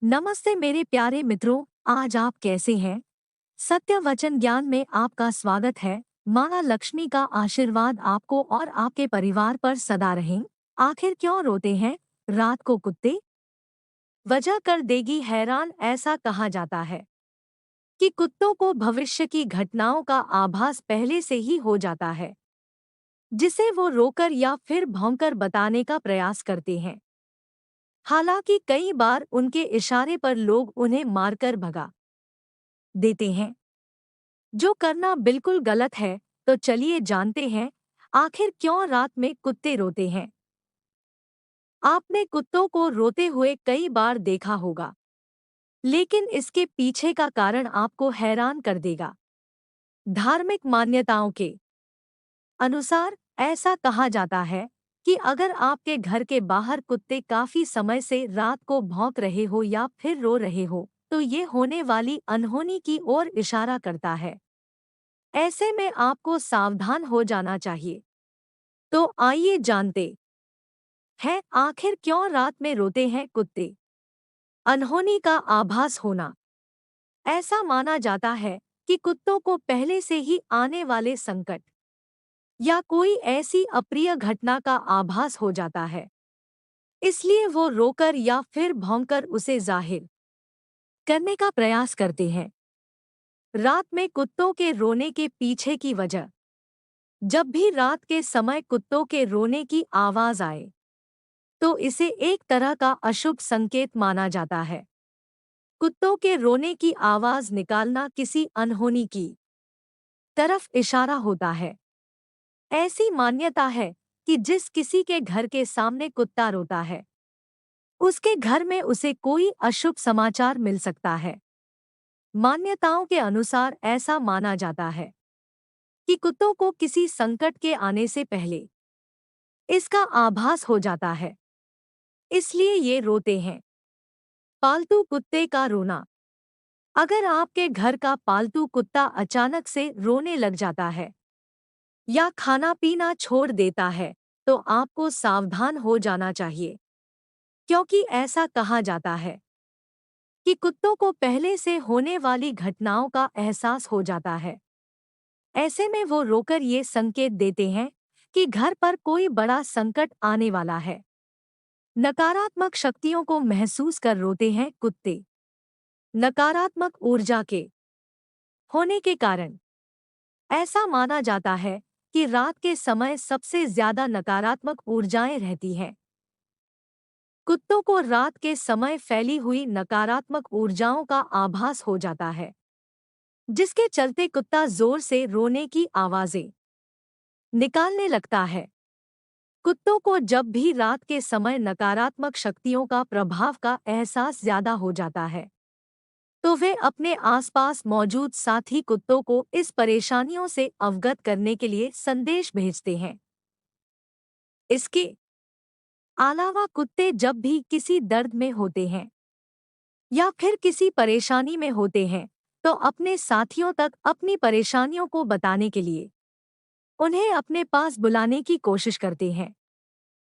नमस्ते मेरे प्यारे मित्रों, आज आप कैसे हैं? सत्य वचन ज्ञान में आपका स्वागत है। माँ लक्ष्मी का आशीर्वाद आपको और आपके परिवार पर सदा रहे। आखिर क्यों रोते हैं रात को कुत्ते? वजह कर देगी हैरान। ऐसा कहा जाता है कि कुत्तों को भविष्य की घटनाओं का आभास पहले से ही हो जाता है, जिसे वो रोकर या फिर भौंकर बताने का प्रयास करते हैं। हालांकि कई बार उनके इशारे पर लोग उन्हें मारकर भगा देते हैं, जो करना बिल्कुल गलत है। तो चलिए जानते हैं आखिर क्यों रात में कुत्ते रोते हैं। आपने कुत्तों को रोते हुए कई बार देखा होगा, लेकिन इसके पीछे का कारण आपको हैरान कर देगा। धार्मिक मान्यताओं के अनुसार ऐसा कहा जाता है कि अगर आपके घर के बाहर कुत्ते काफी समय से रात को भौंक रहे हो या फिर रो रहे हो, तो ये होने वाली अनहोनी की ओर इशारा करता है। ऐसे में आपको सावधान हो जाना चाहिए। तो आइए जानते हैं आखिर क्यों रात में रोते हैं कुत्ते। अनहोनी का आभास होना। ऐसा माना जाता है कि कुत्तों को पहले से ही आने वाले संकट या कोई ऐसी अप्रिय घटना का आभास हो जाता है, इसलिए वो रोकर या फिर भौंकर उसे जाहिर करने का प्रयास करते हैं। रात में कुत्तों के रोने के पीछे की वजह। जब भी रात के समय कुत्तों के रोने की आवाज आए, तो इसे एक तरह का अशुभ संकेत माना जाता है। कुत्तों के रोने की आवाज निकालना किसी अनहोनी की तरफ इशारा होता है। ऐसी मान्यता है कि जिस किसी के घर के सामने कुत्ता रोता है, उसके घर में उसे कोई अशुभ समाचार मिल सकता है। मान्यताओं के अनुसार ऐसा माना जाता है कि कुत्तों को किसी संकट के आने से पहले इसका आभास हो जाता है, इसलिए ये रोते हैं। पालतू कुत्ते का रोना। अगर आपके घर का पालतू कुत्ता अचानक से रोने लग जाता है या खाना पीना छोड़ देता है, तो आपको सावधान हो जाना चाहिए, क्योंकि ऐसा कहा जाता है कि कुत्तों को पहले से होने वाली घटनाओं का एहसास हो जाता है। ऐसे में वो रोकर ये संकेत देते हैं कि घर पर कोई बड़ा संकट आने वाला है। नकारात्मक शक्तियों को महसूस कर रोते हैं कुत्ते। नकारात्मक ऊर्जा के होने के कारण ऐसा माना जाता है कि रात के समय सबसे ज्यादा नकारात्मक ऊर्जाएं रहती हैं। कुत्तों को रात के समय फैली हुई नकारात्मक ऊर्जाओं का आभास हो जाता है, जिसके चलते कुत्ता जोर से रोने की आवाजें निकालने लगता है। कुत्तों को जब भी रात के समय नकारात्मक शक्तियों का प्रभाव का एहसास ज्यादा हो जाता है, तो वे अपने आसपास मौजूद साथी कुत्तों को इस परेशानियों से अवगत करने के लिए संदेश भेजते हैं। इसके अलावा कुत्ते जब भी किसी दर्द में होते हैं या फिर किसी परेशानी में होते हैं, तो अपने साथियों तक अपनी परेशानियों को बताने के लिए उन्हें अपने पास बुलाने की कोशिश करते हैं।